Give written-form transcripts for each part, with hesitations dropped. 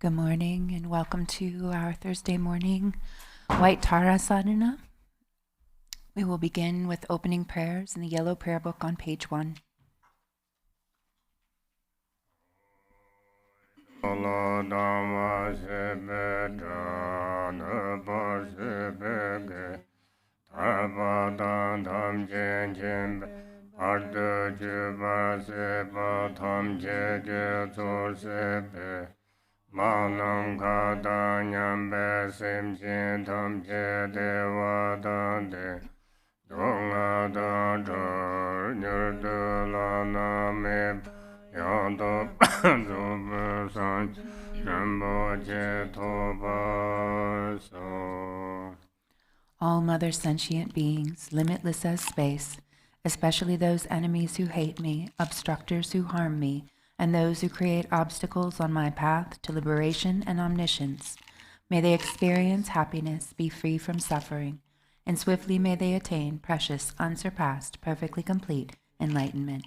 Good morning and welcome to our Thursday morning White Tara Sadhana. We will begin with opening prayers in the yellow prayer book on page 1. Manam kata nyambe simchin tamche dewa dante Donga dantar nyurdu lana me yanto zubu san Rambo che toba so. All mother sentient beings, limitless as space, especially those enemies who hate me, obstructors who harm me, and those who create obstacles on my path to liberation and omniscience. May they experience happiness, be free from suffering, and swiftly may they attain precious, unsurpassed, perfectly complete enlightenment.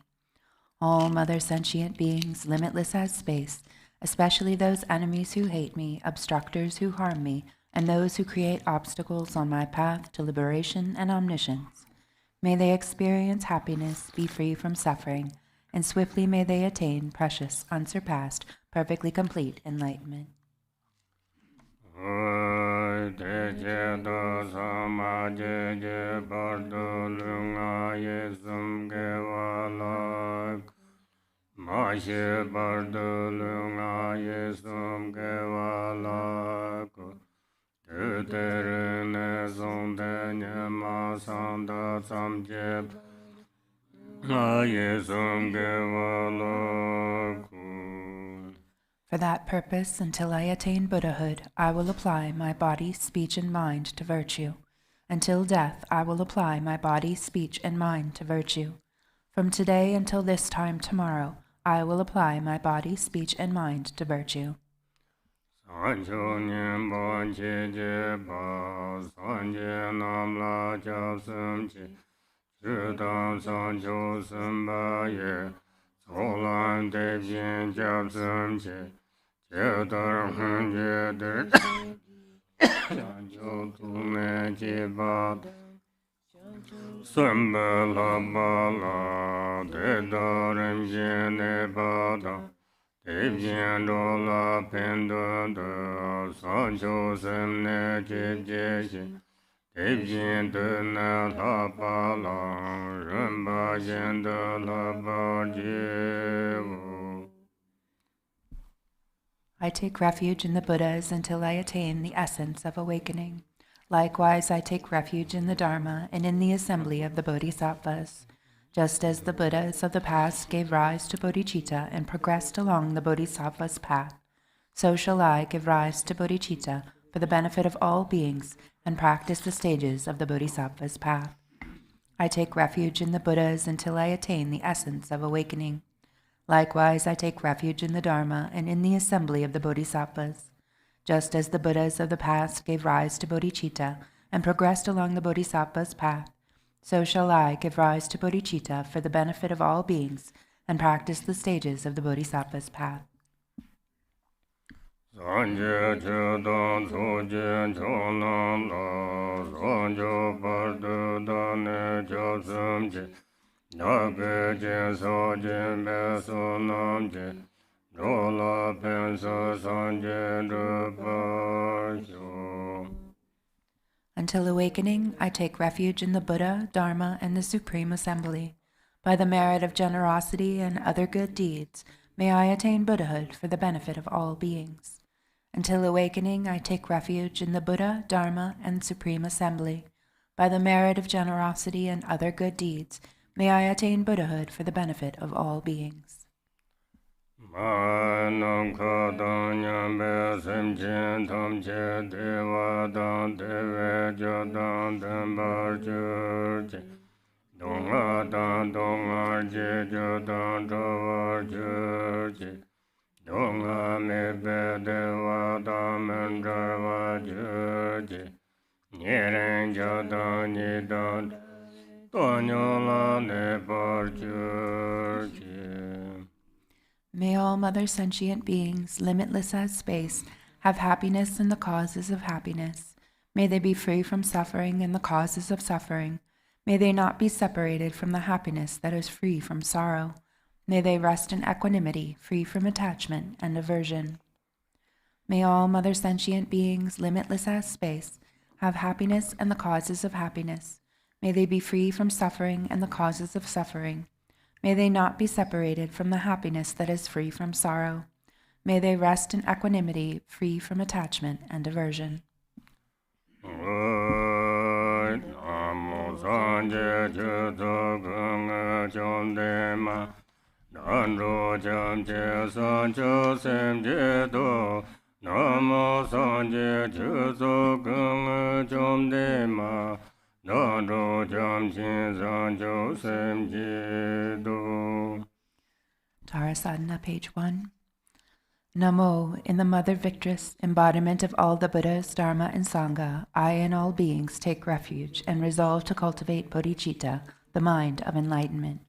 All mother sentient beings, limitless as space, especially those enemies who hate me, obstructors who harm me, and those who create obstacles on my path to liberation and omniscience. May they experience happiness, be free from suffering, and swiftly may they attain precious, unsurpassed, perfectly complete enlightenment. For that purpose, until I attain Buddhahood, I will apply my body, speech, and mind to virtue. Until death, I will apply my body, speech, and mind to virtue. From today until this time tomorrow, I will apply my body, speech, and mind to virtue. I take refuge in the Buddhas until I attain the essence of awakening. Likewise, I take refuge in the Dharma and in the assembly of the Bodhisattvas. Just as the Buddhas of the past gave rise to bodhicitta and progressed along the Bodhisattva's path, so shall I give rise to bodhicitta for the benefit of all beings and practice the stages of the Bodhisattva's path. I take refuge in the Buddhas until I attain the essence of awakening. Likewise, I take refuge in the Dharma and in the assembly of the Bodhisattvas. Just as the Buddhas of the past gave rise to bodhicitta and progressed along the Bodhisattva's path, so shall I give rise to bodhicitta for the benefit of all beings and practice the stages of the Bodhisattva's path. Until awakening, I take refuge in the Buddha, Dharma, and the Supreme Assembly. By the merit of generosity and other good deeds, may I attain Buddhahood for the benefit of all beings. Until awakening, I take refuge in the Buddha, Dharma, and Supreme Assembly. By the merit of generosity and other good deeds, may I attain Buddhahood for the benefit of all beings. May all mother sentient beings, limitless as space, have happiness in the causes of happiness. May they be free from suffering and the causes of suffering. May they not be separated from the happiness that is free from sorrow. May they rest in equanimity, free from attachment and aversion. May all mother sentient beings, limitless as space, have happiness and the causes of happiness. May they be free from suffering and the causes of suffering. May they not be separated from the happiness that is free from sorrow. May they rest in equanimity, free from attachment and aversion. Tara Sadhana, page 1. Namo, in the Mother Victress, embodiment of all the Buddhas, Dharma, and Sangha, I and all beings take refuge and resolve to cultivate bodhicitta, the mind of enlightenment.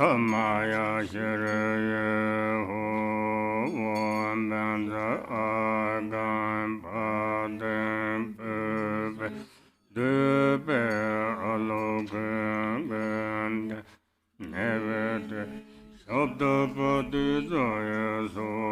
Samaya Shiraya Ho Wan Banza Agan Paden de be alogan ben never de shabda pati zaya so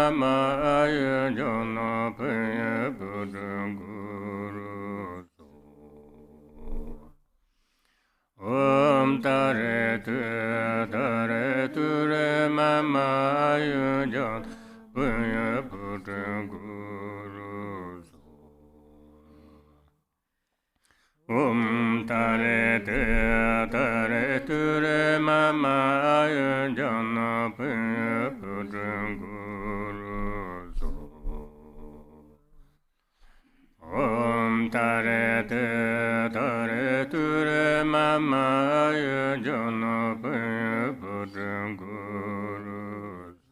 mama ayajana paya putanguru so. Om tare ture mama ayajana paya putanguru so. Om tare ture mama ayajana paya putanguru so. Om tare ture mama ayajana paya putanguru so.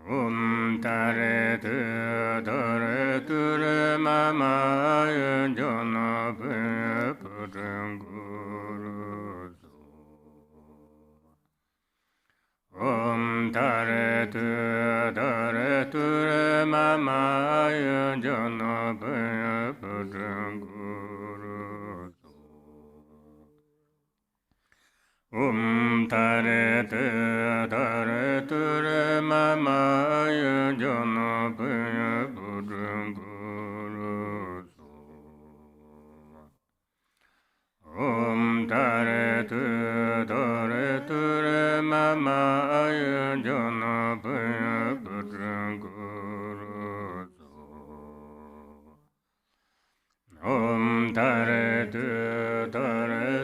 Om tare ture mama ayajana paya putanguru so. Om tare ture mama ayajana paya putanguru so. Om tare ture mama ayajana paya putanguru so. Om tare ture mama ayajana paya putanguru so. Om tare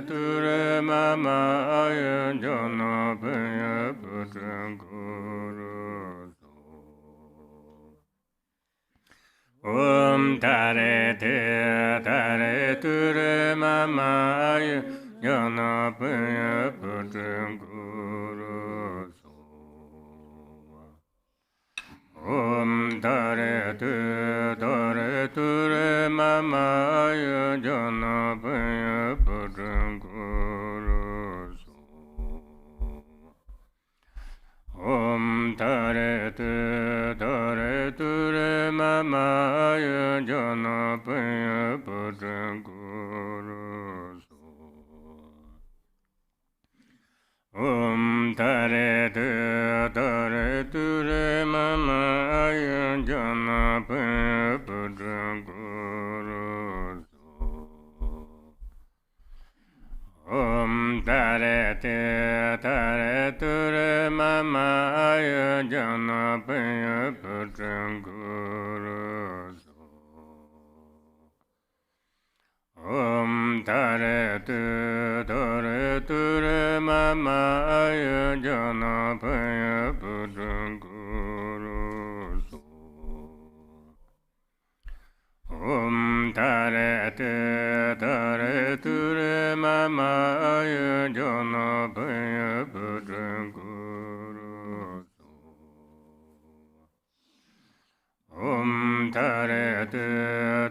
ture mama ayajana paya putanguru so. Om tare ture mama ayajana paya putanguru so. Om tare ture mama ayajana paya putanguru so. Om tare ture mama ayajana paya putanguru so. Om tare ture mama ayajana paya putanguru so. Om tare ture mama ayajana paya putanguru so. Om tare ture mama ayajana paya putanguru so. Om tare ture mama ayajana paya putanguru so. Om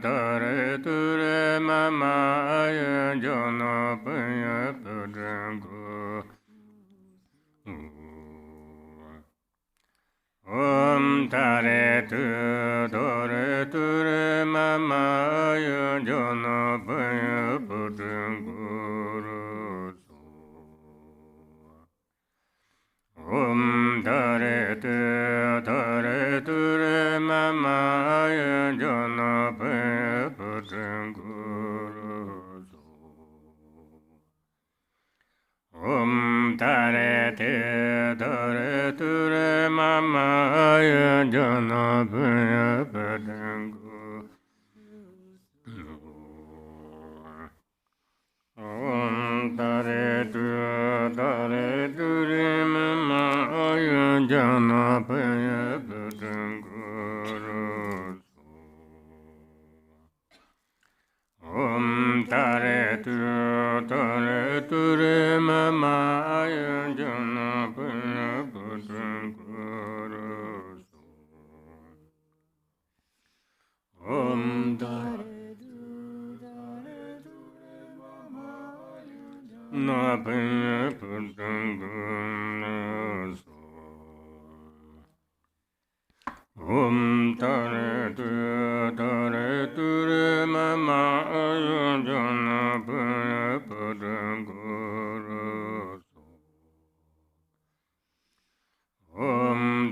tare ture mama ayajana paya putanguru. Om tare ture mama ayajana paya putanguru so. Om tare ture mama ayajana paya putanguru so. Om tare ture mama ayajana paya putanguru. Om tare ture mama ayajana paya putanguru so. Om tare ture mama ayajana paya putanguru so. Om tare na paya putanguru so. Om tare ture mama ayajana paya putanguru so.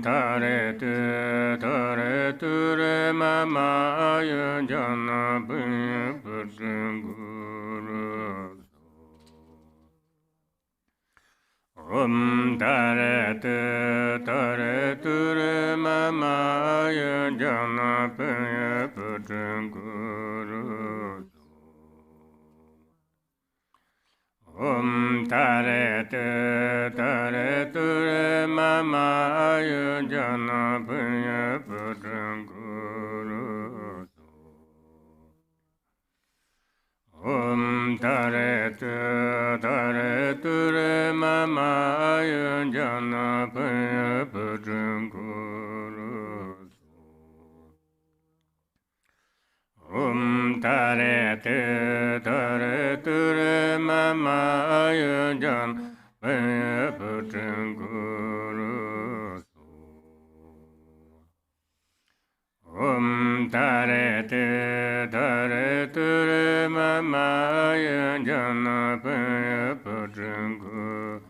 tare tu tare tu re mama yun jana punya guru. Tare tu re mama yun jana punya guru. Tare tu re mama yun jana punya guru. Tare tu re mama yun jana punya guru. Tare tu re mama yun jana punya guru. Tare tu re mama yun jana punya guru.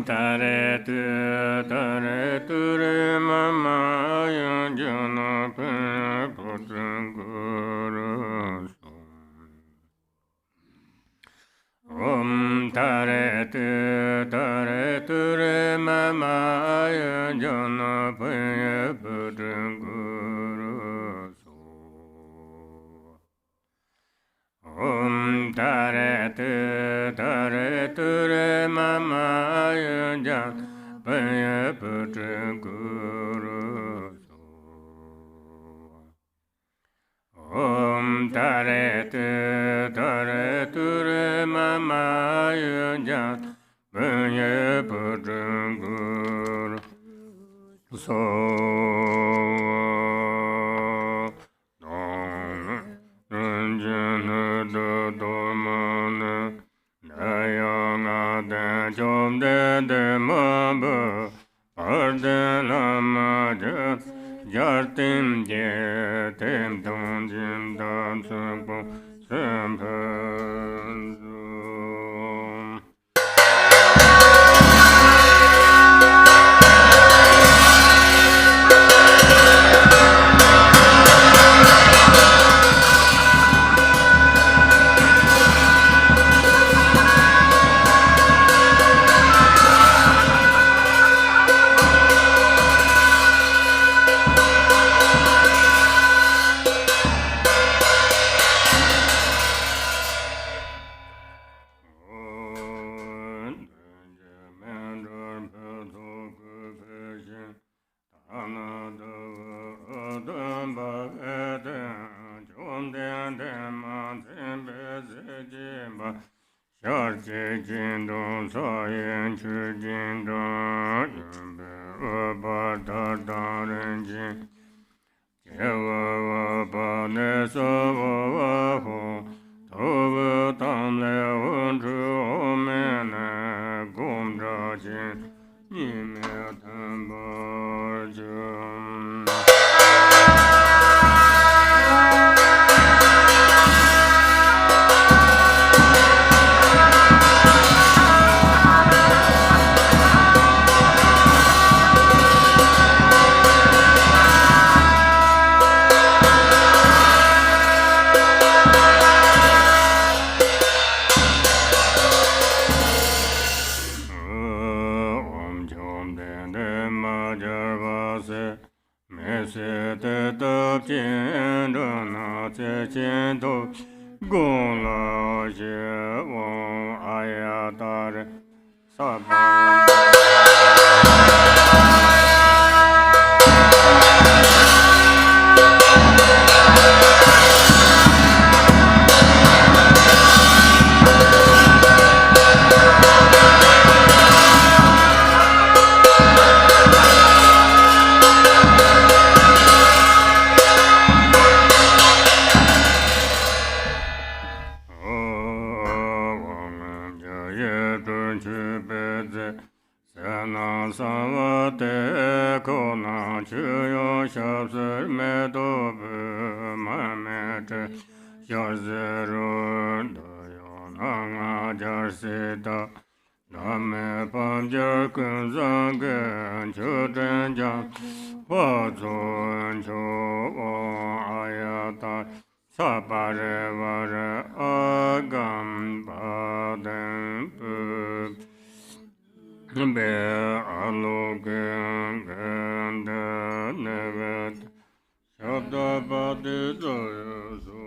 Tare tu re mama yun jana punya guru. Tare tu re mama yun jana punya guru. Tare tu re mama yun jana punya guru. Tare tu re mama yun jana punya guru. So Jom de mabba arde lama jartim je tem don jim dan sumpo sempen. Lama Pamja Kunzang Children Jang Wazun Cho Ayata Sapare Vare Agam Baden Be Alogan Ganda Nevet Shabda Badi Zoyaso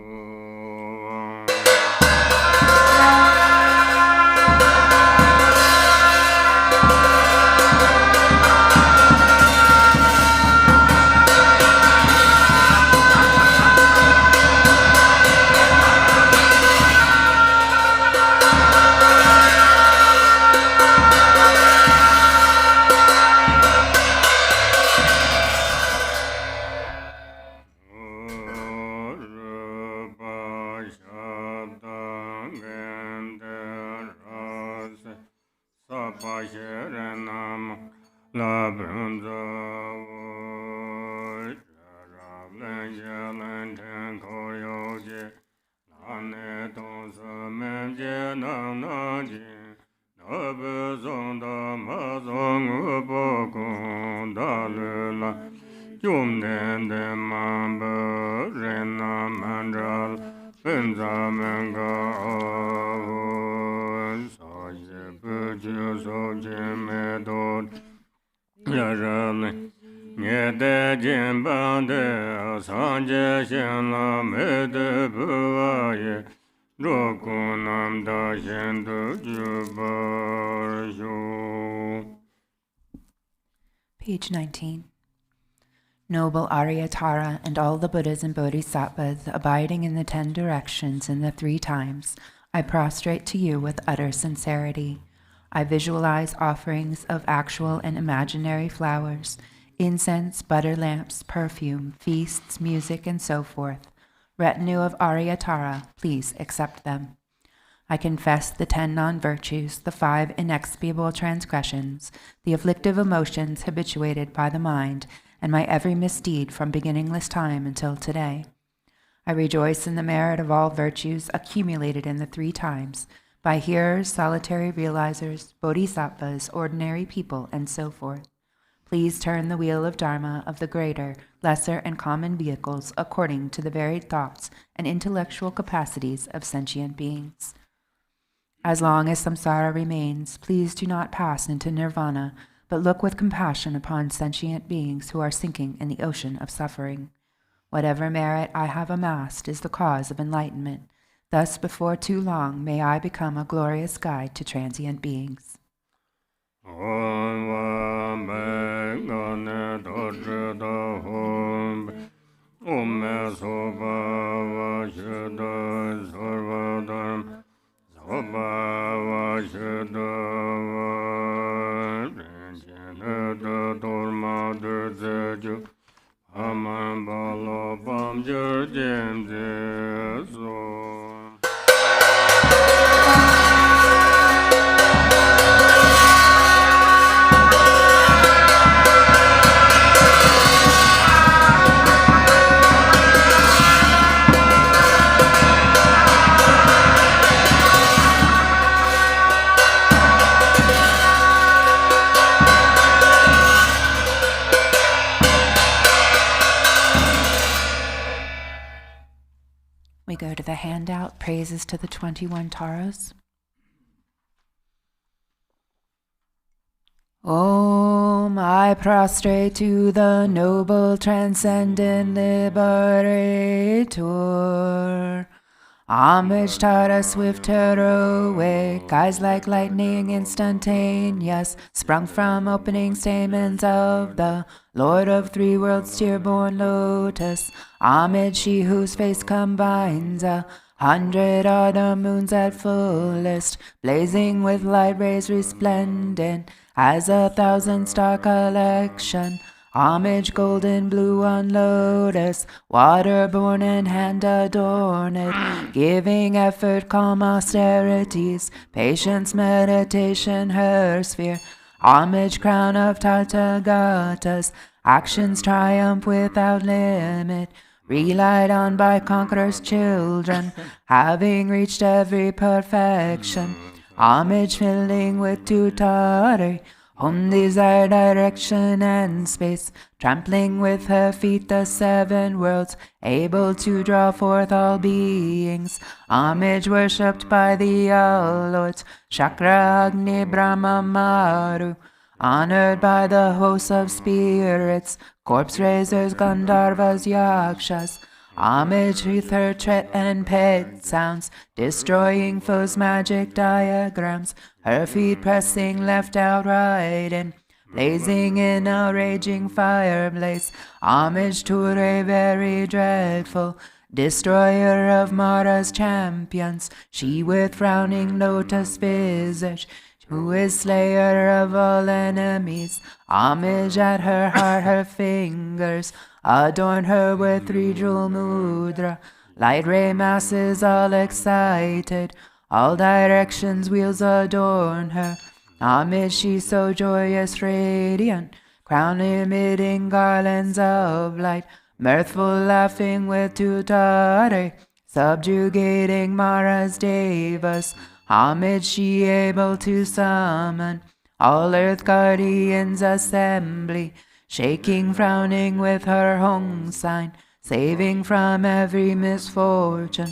Page 19. Noble Aryatara and all the Buddhas and Bodhisattvas abiding in the 10 directions in the 3 times, I prostrate to you with utter sincerity. I visualize offerings of actual and imaginary flowers, incense, butter lamps, perfume, feasts, music, and so forth. Retinue of Aryatara, please accept them. I confess the 10 non-virtues, the 5 inexpiable transgressions, the afflictive emotions habituated by the mind, and my every misdeed from beginningless time until today. I rejoice in the merit of all virtues accumulated in the 3 times, by hearers, solitary realizers, bodhisattvas, ordinary people, and so forth. Please turn the wheel of Dharma of the greater, lesser, and common vehicles according to the varied thoughts and intellectual capacities of sentient beings. As long as samsara remains, please do not pass into nirvana, but look with compassion upon sentient beings who are sinking in the ocean of suffering. Whatever merit I have amassed is the cause of enlightenment. Thus, before too long, may I become a glorious guide to transient beings. We go to the handout, Praises to the 21 Taras. Om, I prostrate to the noble transcendent liberator. Homage Tara, swift heroic, eyes like lightning instantaneous, sprung from opening stamens of the Lord of 3 worlds, tear-born lotus. Homage she whose face combines 100 autumn moons at fullest, blazing with light rays resplendent as 1,000-star collection. Homage golden blue on lotus, water-born and hand adorned, giving effort calm austerities, patience meditation her sphere. Homage crown of Tathagatas, actions triumph without limit, relied on by conquerors' children, having reached every perfection. Homage filling with tutare, home desire, direction, and space, trampling with her feet the seven worlds, able to draw forth all beings. Homage worshipped by the all lords, Chakra, Agni, Brahma, Maru, honored by the hosts of spirits, corpse raisers, Gandharvas, Yakshas. Homage with her tret and pet sounds, destroying foes' magic diagrams. Her feet pressing left out right in, blazing in a raging fire blaze. Homage to Re, very dreadful, destroyer of Mara's champions. She with frowning lotus visage, who is slayer of all enemies. Homage at her heart, her fingers adorn her with 3 jewel mudra. Light ray masses all excited, all directions wheels adorn her. Homage she so joyous, radiant, crown emitting garlands of light, mirthful laughing with tutare, subjugating Mara's devas. Homage she able to summon all earth guardians assembly, shaking, frowning with her Hong sign, saving from every misfortune.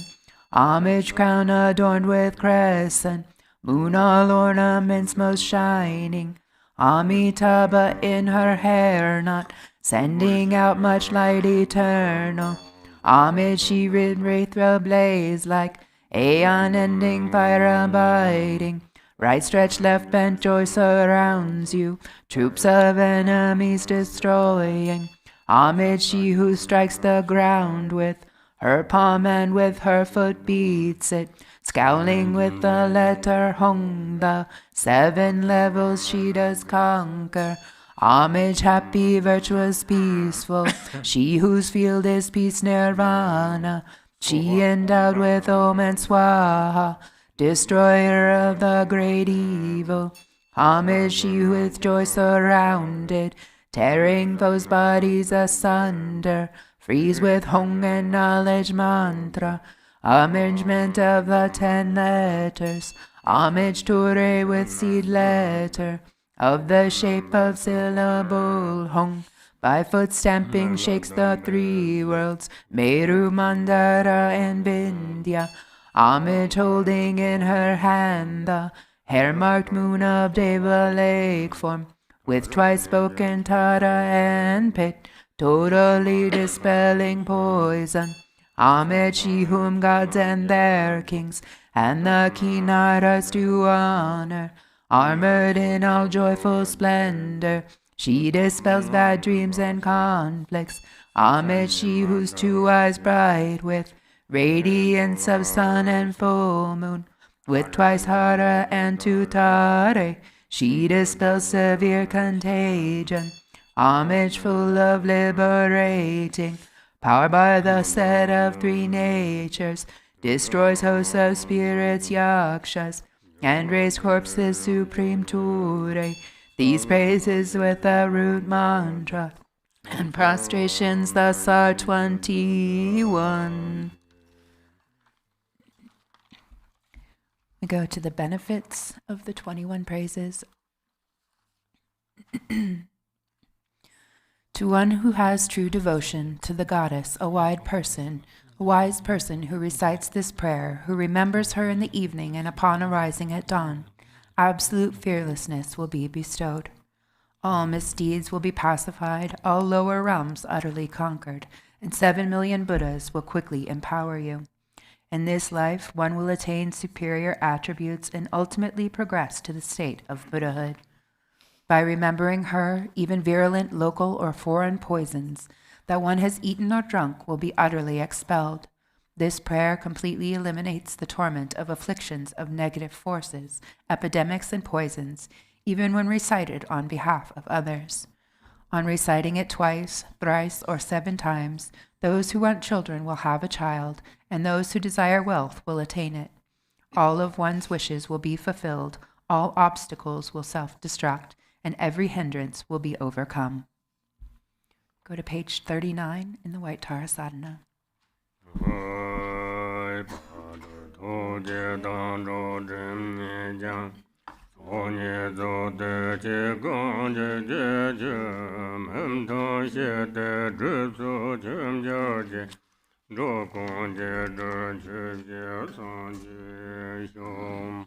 Homage crown adorned with crescent, moon all ornaments most shining. Amitabha in her hair knot, sending out much light eternal. Homage she rid wraith blaze like aeon ending fire abiding. Right stretched, left bent, joy surrounds you, troops of enemies destroying. Homage she who strikes the ground with her palm and with her foot beats it, scowling with the letter Hong, the 7 levels she does conquer. Homage happy, virtuous, peaceful, she whose field is peace nirvana. She endowed with Om and Swaha, destroyer of the great evil. Homage she with joy surrounded, tearing those bodies asunder. Freeze with Hong and knowledge mantra, arrangement of the 10 letters. Homage to Re with seed letter, of the shape of syllable Hong. By foot stamping shakes the 3 worlds, Meru, Mandara, and Vindhya. Homage holding in her hand the hair-marked moon of Deva lake form, with twice spoken Tara and Pit, totally dispelling poison. Homage she whom gods and their kings and the Kinaras do honor, armored in all joyful splendor. She dispels bad dreams and conflicts. Homage she whose 2 eyes bright with radiance of sun and full moon, with twice Hara and Tutare, she dispels severe contagion. Homage full of liberating power by the set of 3 natures, destroys hosts of spirits, yakshas, and raise corpses supreme Ture. These praises with the root mantra, and prostrations thus are 21. We go to the benefits of the 21 praises. To one who has true devotion to the goddess, a wise person who recites this prayer, who remembers her in the evening and upon arising at dawn, absolute fearlessness will be bestowed. All misdeeds will be pacified, all lower realms utterly conquered, and 7 million Buddhas will quickly empower you. In this life, one will attain superior attributes and ultimately progress to the state of Buddhahood. By remembering her, even virulent local or foreign poisons that one has eaten or drunk will be utterly expelled. This prayer completely eliminates the torment of afflictions of negative forces, epidemics, and poisons, even when recited on behalf of others. On reciting it twice, thrice, or 7 times, those who want children will have a child, and those who desire wealth will attain it. All of one's wishes will be fulfilled, all obstacles will self-destruct, and every hindrance will be overcome. Go to page 39 in the White Tara Sadhana. 土地当中真念将。我念走的这光的这这门头写的知足成就的，若光的这去的上的胸。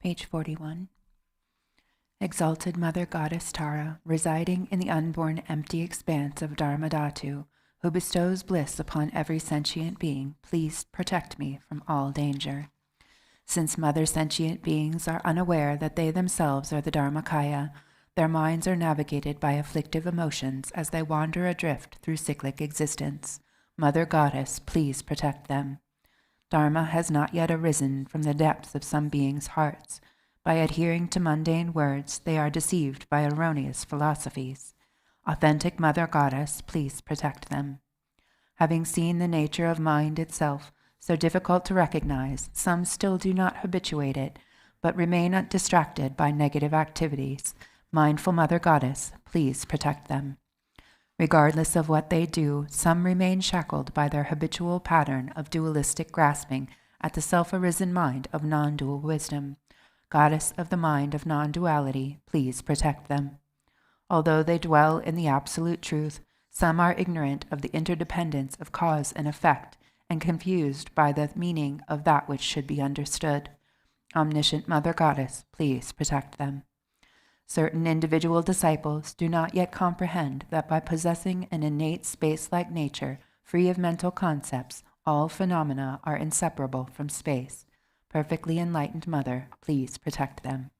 Page 41. Exalted Mother Goddess Tara, residing in the unborn empty expanse of Dharmadhatu, who bestows bliss upon every sentient being, please protect me from all danger. Since mother sentient beings are unaware that they themselves are the Dharmakaya, their minds are navigated by afflictive emotions as they wander adrift through cyclic existence. Mother Goddess, please protect them. Dharma has not yet arisen from the depths of some beings' hearts. By adhering to mundane words, they are deceived by erroneous philosophies. Authentic Mother Goddess, please protect them. Having seen the nature of mind itself, so difficult to recognize, some still do not habituate it, but remain distracted by negative activities. Mindful Mother Goddess, please protect them. Regardless of what they do, some remain shackled by their habitual pattern of dualistic grasping at the self-arisen mind of non-dual wisdom. Goddess of the mind of non-duality, please protect them. Although they dwell in the absolute truth, some are ignorant of the interdependence of cause and effect and confused by the meaning of that which should be understood. Omniscient Mother Goddess, please protect them. Certain individual disciples do not yet comprehend that by possessing an innate space-like nature, free of mental concepts, all phenomena are inseparable from space. Perfectly enlightened Mother, please protect them.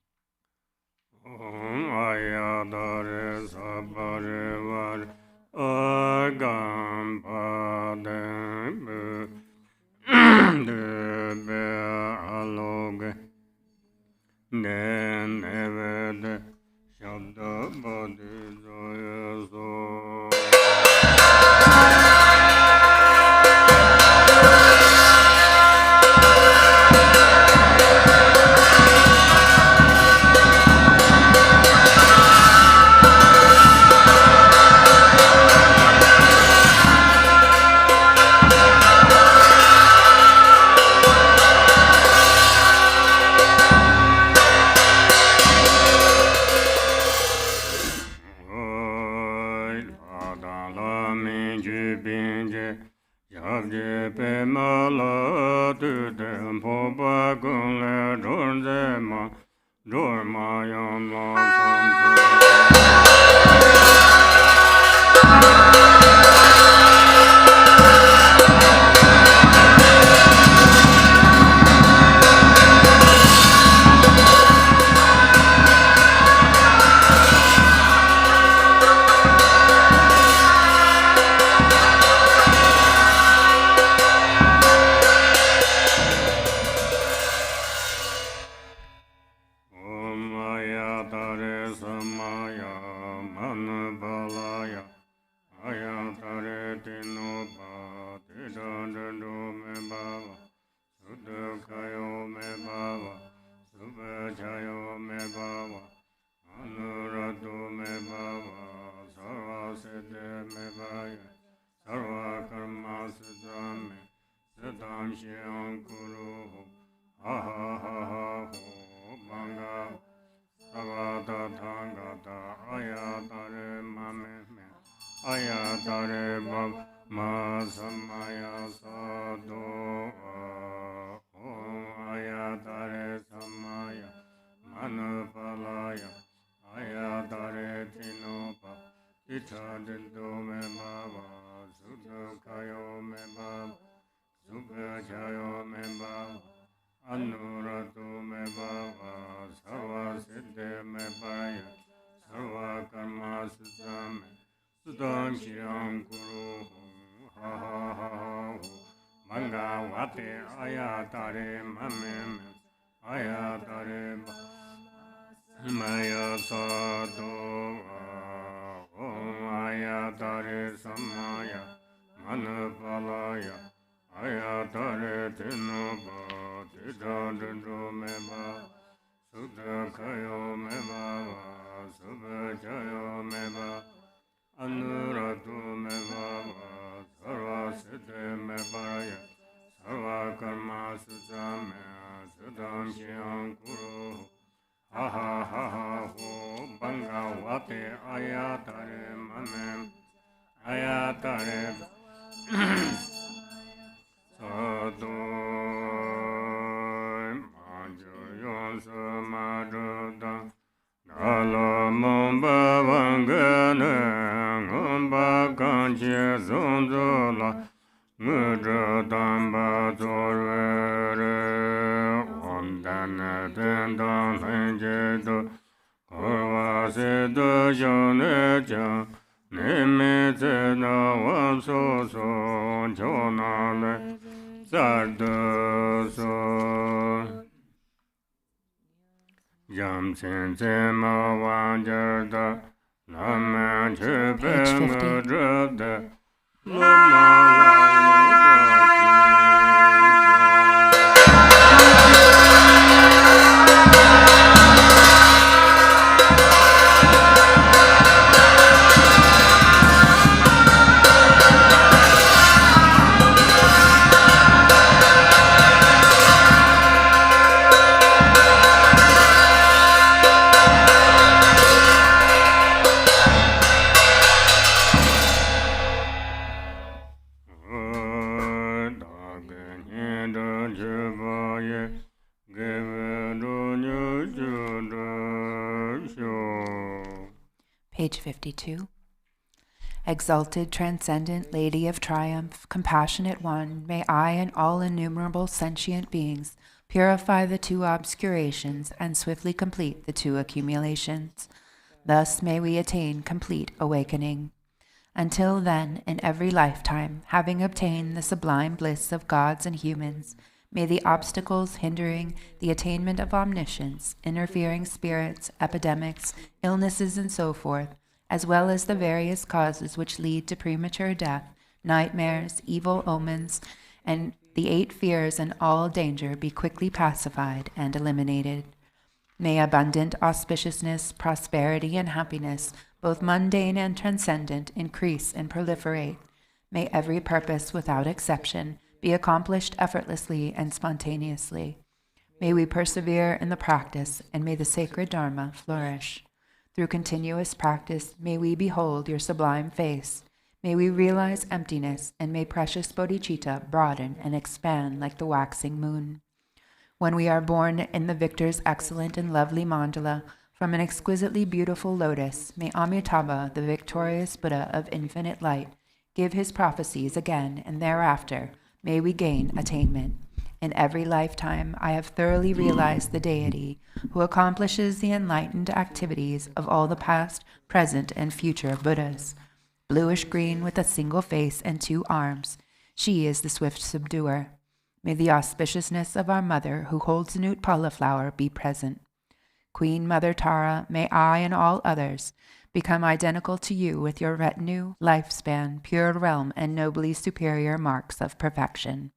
Jodang Alamamba Wangana Ngomba Kanche Zonzola Mujodamba Zorere Ondana Tendang Lenjedo Korvase Yoneja Neme Zena Wanso So Jonale Sardo So Yam Sen Sema Wanjarda Lama Chepe Mudrda Page 52. Exalted, transcendent Lady of Triumph, compassionate one, may I and all innumerable sentient beings purify the two obscurations and swiftly complete the two accumulations. Thus may we attain complete awakening. Until then, in every lifetime, having obtained the sublime bliss of gods and humans, may the obstacles hindering the attainment of omniscience, interfering spirits, epidemics, illnesses, and so forth, as well as the various causes which lead to premature death, nightmares, evil omens, and the 8 fears and all danger be quickly pacified and eliminated. May abundant auspiciousness, prosperity, and happiness, both mundane and transcendent, increase and proliferate. May every purpose, without exception, be accomplished effortlessly and spontaneously. May we persevere in the practice, and may the sacred Dharma flourish. Through continuous practice, may we behold your sublime face. May we realize emptiness, and may precious bodhicitta broaden and expand like the waxing moon. When we are born in the victor's excellent and lovely mandala, from an exquisitely beautiful lotus, may Amitabha, the victorious Buddha of infinite light, give his prophecies again, and thereafter may we gain attainment. In every lifetime, I have thoroughly realized the deity who accomplishes the enlightened activities of all the past, present, and future Buddhas. Bluish-green with a single face and 2 arms, she is the swift subduer. May the auspiciousness of our mother who holds the Utpala flower be present. Queen Mother Tara, may I and all others become identical to you with your retinue, lifespan, pure realm, and nobly superior marks of perfection.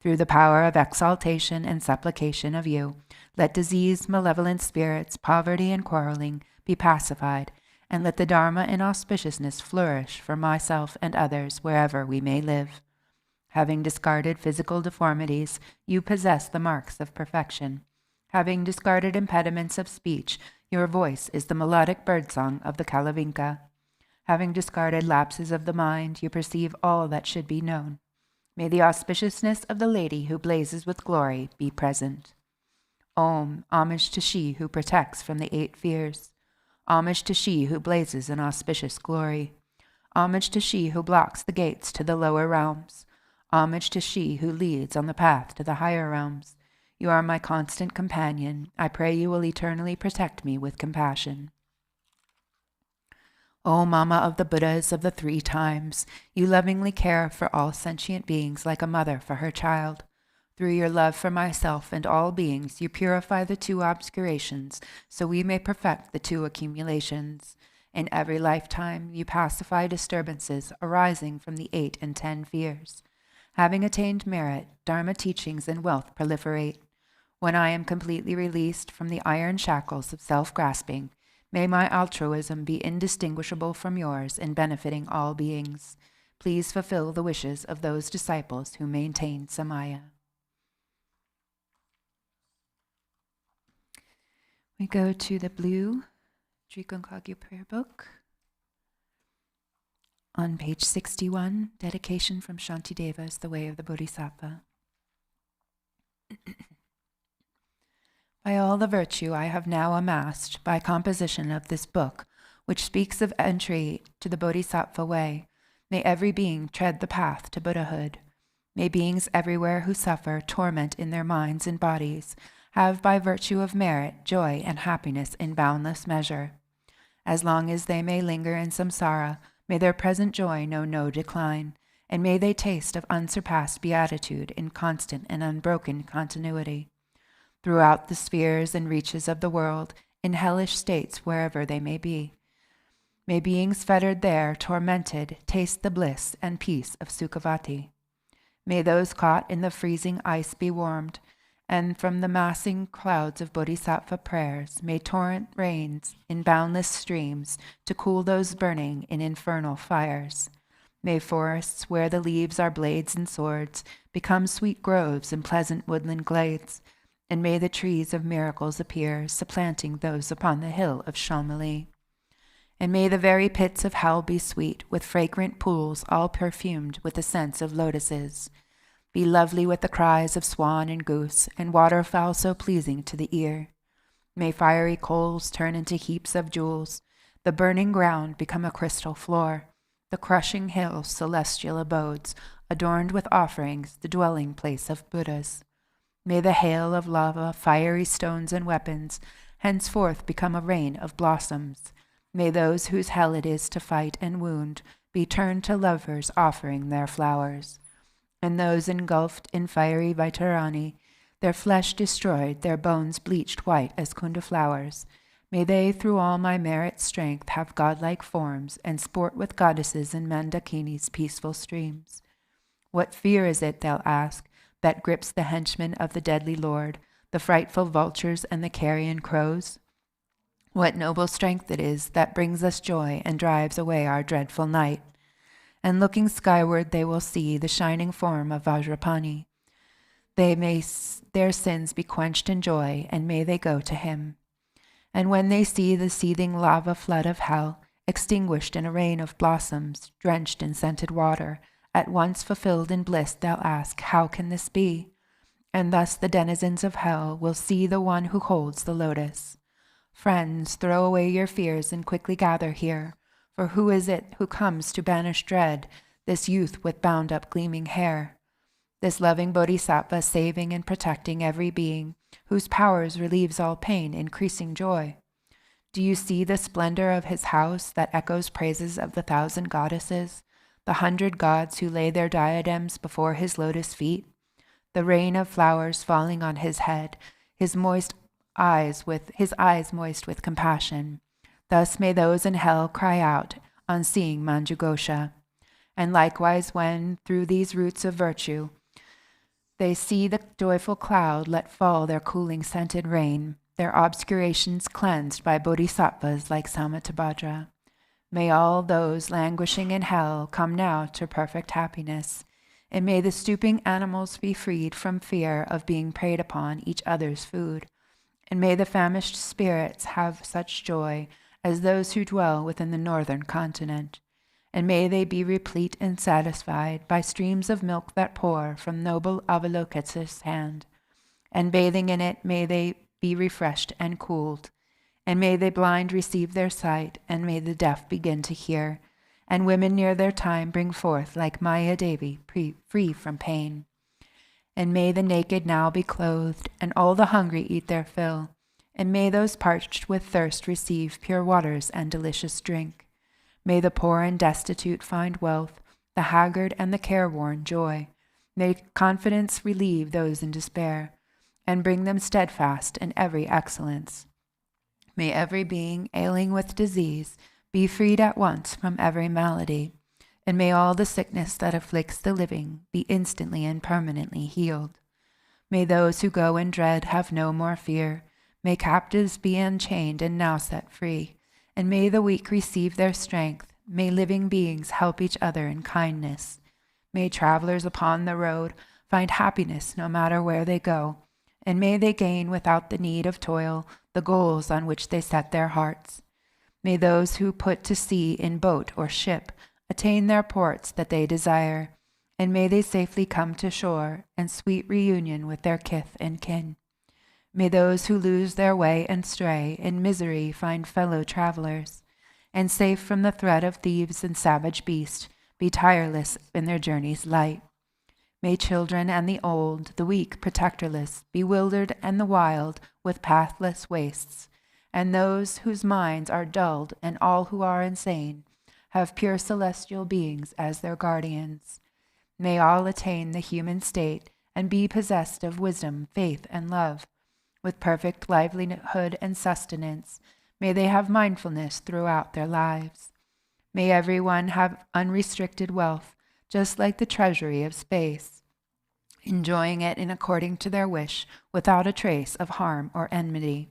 Through the power of exaltation and supplication of you, let disease, malevolent spirits, poverty, and quarreling be pacified, and let the Dharma and auspiciousness flourish for myself and others wherever we may live. Having discarded physical deformities, you possess the marks of perfection. Having discarded impediments of speech, your voice is the melodic birdsong of the Kalavinka. Having discarded lapses of the mind, you perceive all that should be known. May the auspiciousness of the lady who blazes with glory be present. Om, homage to she who protects from the 8 fears. Homage to she who blazes in auspicious glory. Homage to she who blocks the gates to the lower realms. Homage to she who leads on the path to the higher realms. You are my constant companion. I pray you will eternally protect me with compassion. O Mama of the Buddhas of the 3 times, you lovingly care for all sentient beings like a mother for her child. Through your love for myself and all beings, you purify the 2 obscurations, so we may perfect the 2 accumulations. In every lifetime, you pacify disturbances arising from the 8 and 10 fears. Having attained merit, Dharma teachings and wealth proliferate. When I am completely released from the iron shackles of self-grasping, may my altruism be indistinguishable from yours in benefiting all beings. Please fulfill the wishes of those disciples who maintain Samaya. We go to the blue Drikung Kagyu prayer book. On page 61, dedication from Shantideva is the way of the Bodhisattva. By all the virtue I have now amassed by composition of this book, which speaks of entry to the Bodhisattva way, may every being tread the path to Buddhahood. May beings everywhere who suffer torment in their minds and bodies have by virtue of merit joy and happiness in boundless measure. As long as they may linger in samsara, may their present joy know no decline, and may they taste of unsurpassed beatitude in constant and unbroken continuity. Throughout the spheres and reaches of the world, in hellish states wherever they may be, may beings fettered there, tormented, taste the bliss and peace of Sukhavati. May those caught in the freezing ice be warmed, and from the massing clouds of bodhisattva prayers may torrent rains in boundless streams to cool those burning in infernal fires. May forests where the leaves are blades and swords become sweet groves and pleasant woodland glades, and may the trees of miracles appear, supplanting those upon the hill of Shamali. And may the very pits of hell be sweet, with fragrant pools all perfumed with the scents of lotuses, be lovely with the cries of swan and goose, and waterfowl so pleasing to the ear. May fiery coals turn into heaps of jewels, the burning ground become a crystal floor, the crushing hills celestial abodes, adorned with offerings, the dwelling place of Buddhas. May the hail of lava, fiery stones, and weapons henceforth become a rain of blossoms. May those whose hell it is to fight and wound be turned to lovers offering their flowers. And those engulfed in fiery Vaitarani, their flesh destroyed, their bones bleached white as kunda flowers, may they through all my merit strength have godlike forms and sport with goddesses in Mandakini's peaceful streams. What fear is it, they'll ask, that grips the henchmen of the deadly lord, the frightful vultures and the carrion crows? What noble strength it is that brings us joy and drives away our dreadful night. And looking skyward they will see the shining form of Vajrapani. They may their sins be quenched in joy, and may they go to him. And when they see the seething lava flood of hell, extinguished in a rain of blossoms, drenched in scented water, at once fulfilled in bliss, they'll ask, how can this be? And thus the denizens of hell will see the one who holds the lotus. Friends, throw away your fears and quickly gather here. For who is it who comes to banish dread, this youth with bound-up gleaming hair? This loving bodhisattva saving and protecting every being, whose powers relieves all pain, increasing joy. Do you see the splendor of his house that echoes praises of the 1,000 goddesses, the 100 gods who lay their diadems before his lotus feet? The rain of flowers falling on his head, his eyes moist with compassion. Thus may those in hell cry out on seeing Manjughosha. And likewise when, through these roots of virtue, they see the joyful cloud let fall their cooling scented rain, their obscurations cleansed by bodhisattvas like Samattabhadra. May all those languishing in hell come now to perfect happiness, and may the stooping animals be freed from fear of being preyed upon each other's food, and may the famished spirits have such joy as those who dwell within the northern continent, and may they be replete and satisfied by streams of milk that pour from noble Avalokites's hand, and bathing in it may they be refreshed and cooled, and may the blind receive their sight, and may the deaf begin to hear, and women near their time bring forth like Maya Devi, free from pain. And may the naked now be clothed, and all the hungry eat their fill, and may those parched with thirst receive pure waters and delicious drink. May the poor and destitute find wealth, the haggard and the careworn joy. May confidence relieve those in despair, and bring them steadfast in every excellence. May every being ailing with disease be freed at once from every malady, and may all the sickness that afflicts the living be instantly and permanently healed. May those who go in dread have no more fear. May captives be unchained and now set free, and may the weak receive their strength. May living beings help each other in kindness. May travelers upon the road find happiness no matter where they go, and may they gain without the need of toil the goals on which they set their hearts. May those who put to sea in boat or ship attain their ports that they desire, and may they safely come to shore and sweet reunion with their kith and kin. May those who lose their way and stray in misery find fellow travelers, and safe from the threat of thieves and savage beast, be tireless in their journey's light. May children and the old, the weak protectorless, bewildered and the wild with pathless wastes, and those whose minds are dulled and all who are insane, have pure celestial beings as their guardians. May all attain the human state and be possessed of wisdom, faith, and love. With perfect livelihood and sustenance, may they have mindfulness throughout their lives. May everyone have unrestricted wealth, just like the treasury of space, enjoying it in according to their wish, without a trace of harm or enmity.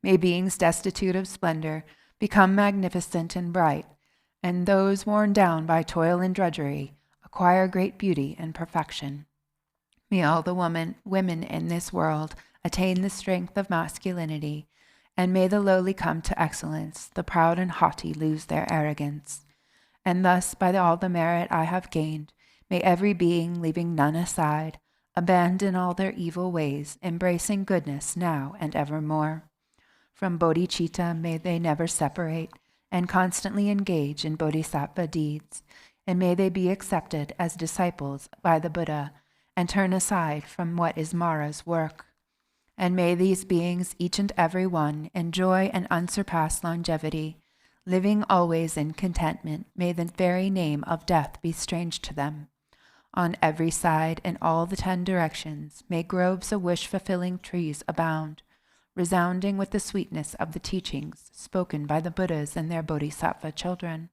May beings destitute of splendor become magnificent and bright, and those worn down by toil and drudgery acquire great beauty and perfection. May all the women in this world attain the strength of masculinity, and may the lowly come to excellence, the proud and haughty lose their arrogance. And thus, by all the merit I have gained, may every being, leaving none aside, abandon all their evil ways, embracing goodness now and evermore. From bodhicitta may they never separate, and constantly engage in bodhisattva deeds, and may they be accepted as disciples by the Buddha, and turn aside from what is Mara's work. And may these beings, each and every one, enjoy an unsurpassed longevity, living always in contentment. May the very name of death be strange to them. On every side, in all the 10 directions, may groves of wish-fulfilling trees abound, resounding with the sweetness of the teachings spoken by the Buddhas and their bodhisattva children.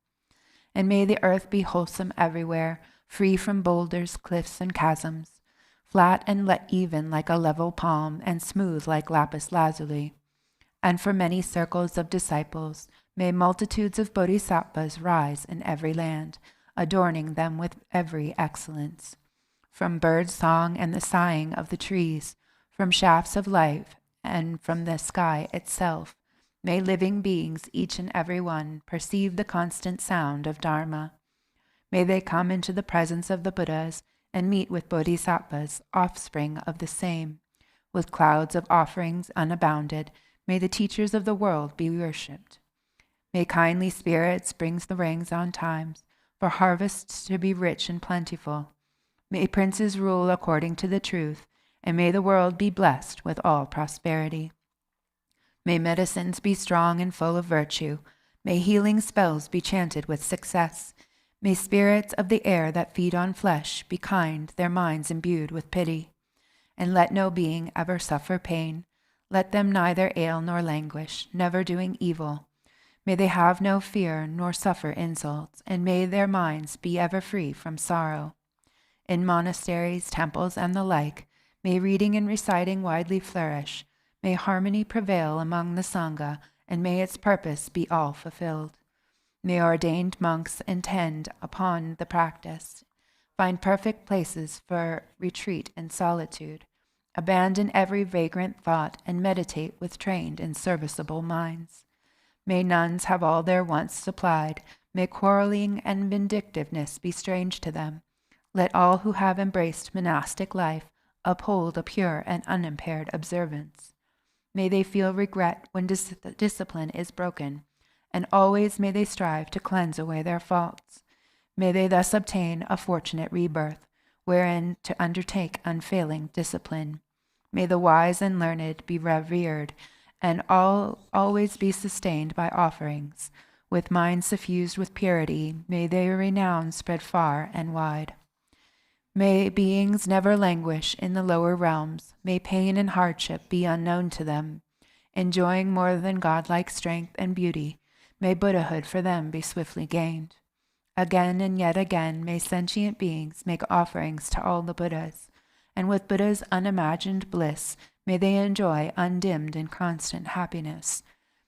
And may the earth be wholesome everywhere, free from boulders, cliffs, and chasms, flat and even like a level palm, and smooth like lapis lazuli. And for many circles of disciples, may multitudes of bodhisattvas rise in every land, adorning them with every excellence. From bird song and the sighing of the trees, from shafts of light, and from the sky itself, may living beings, each and every one, perceive the constant sound of Dharma. May they come into the presence of the Buddhas and meet with bodhisattvas, offspring of the same. With clouds of offerings unabounded, may the teachers of the world be worshipped. May kindly spirits bring the rains on times, for harvests to be rich and plentiful. May princes rule according to the truth, and may the world be blessed with all prosperity. May medicines be strong and full of virtue. May healing spells be chanted with success. May spirits of the air that feed on flesh be kind, their minds imbued with pity. And let no being ever suffer pain. Let them neither ail nor languish, never doing evil. May they have no fear nor suffer insults, and may their minds be ever free from sorrow. In monasteries, temples, and the like, may reading and reciting widely flourish. May harmony prevail among the Sangha, and may its purpose be all fulfilled. May ordained monks intend upon the practice, find perfect places for retreat and solitude, abandon every vagrant thought, and meditate with trained and serviceable minds. May nuns have all their wants supplied. May quarreling and vindictiveness be strange to them. Let all who have embraced monastic life uphold a pure and unimpaired observance. May they feel regret when discipline is broken, and always may they strive to cleanse away their faults. May they thus obtain a fortunate rebirth, wherein to undertake unfailing discipline. May the wise and learned be revered, and always be sustained by offerings. With minds suffused with purity, may their renown spread far and wide. May beings never languish in the lower realms. May pain and hardship be unknown to them. Enjoying more than godlike strength and beauty, may Buddhahood for them be swiftly gained. Again and yet again may sentient beings make offerings to all the Buddhas, and with Buddha's unimagined bliss may they enjoy undimmed and constant happiness.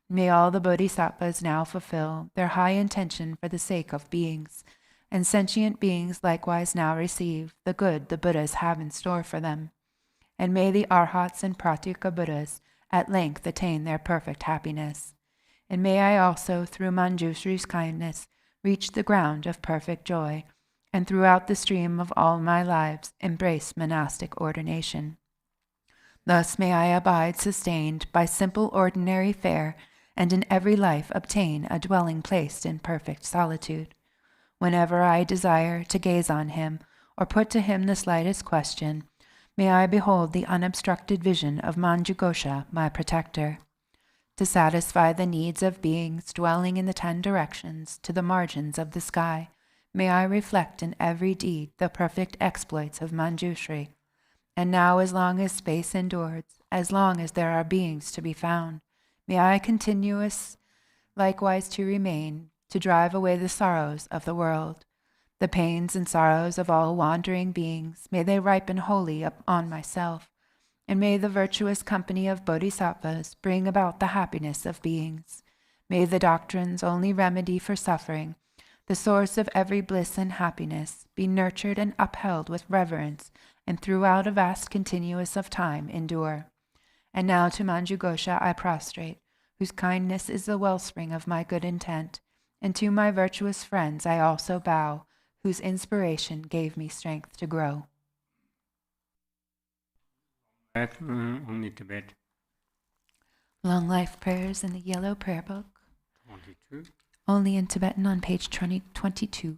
May all the bodhisattvas now fulfill their high intention for the sake of beings, and sentient beings likewise now receive the good the Buddhas have in store for them. And may the Arhats and Pratyeka Buddhas at length attain their perfect happiness. And may I also, through Manjushri's kindness, reach the ground of perfect joy, and throughout the stream of all my lives embrace monastic ordination. Thus may I abide sustained by simple ordinary fare, and in every life obtain a dwelling placed in perfect solitude. Whenever I desire to gaze on him, or put to him the slightest question, may I behold the unobstructed vision of Manjughosha, my protector. To satisfy the needs of beings dwelling in the 10 directions to the margins of the sky, may I reflect in every deed the perfect exploits of Manjushri. And now, as long as space endures, as long as there are beings to be found, may I continuous likewise to remain, to drive away the sorrows of the world. The pains and sorrows of all wandering beings, may they ripen wholly upon myself, and may the virtuous company of bodhisattvas bring about the happiness of beings. May the doctrine's only remedy for suffering, the source of every bliss and happiness, be nurtured and upheld with reverence, and throughout a vast continuous of time endure. And now to Manjughosha I prostrate, whose kindness is the wellspring of my good intent, and to my virtuous friends I also bow, whose inspiration gave me strength to grow. Only Tibet. Long Life Prayers in the Yellow Prayer Book. 22. Only in Tibetan on page 22.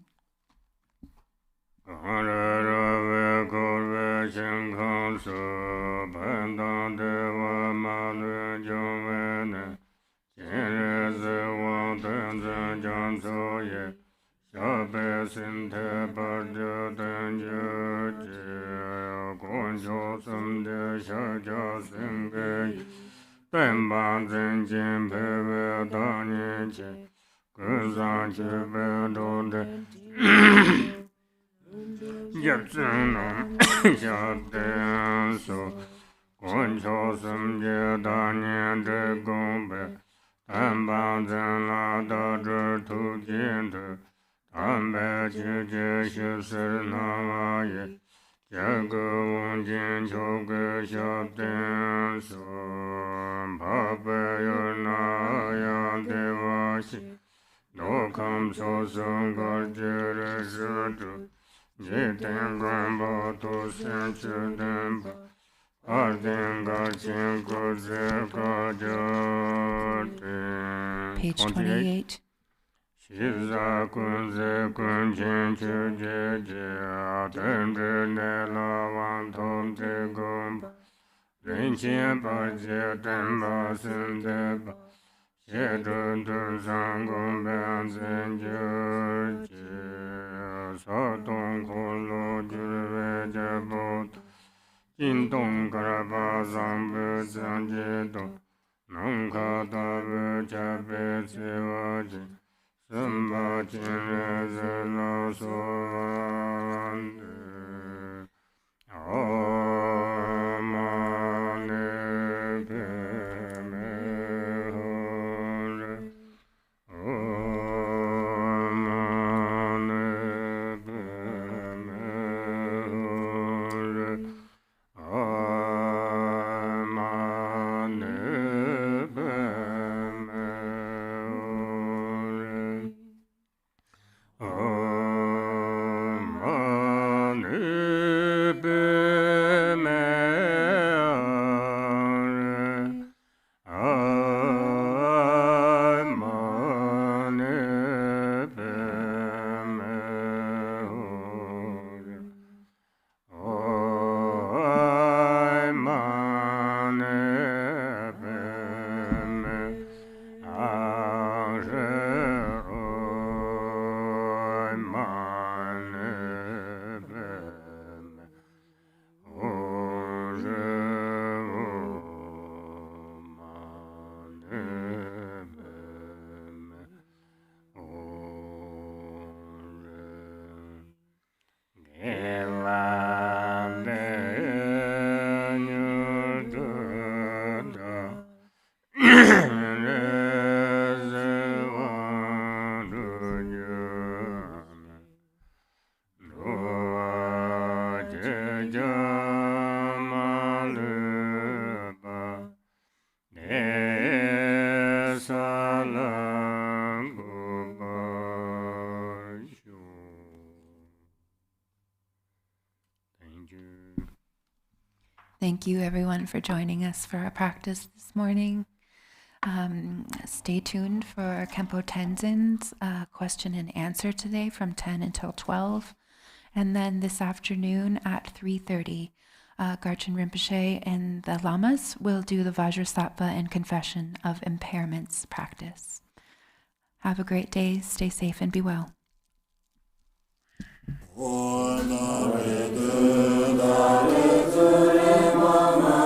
Page 28. Shiza kunze kunchen chuje je tenre ne la wan tom te gomba rinchen pa je tenba sun de ba she dun dun san gombe an zen je je sa tong kun lo jurve je bot jin tong kara pa zang bu zang je dong nong ka ta bu cha pe se wa je Samba Chinra Zena Sovande Amane Peme Hore Amane Peme Hore Amane Peme thank you everyone for joining us for our practice this morning. Stay tuned for Khenpo Tenzin's question and answer today from 10 until 12. And then this afternoon at 3:30, Garchen Rinpoche and the Lamas will do the Vajrasattva and Confession of Impairments practice. Have a great day, stay safe and be well. Mama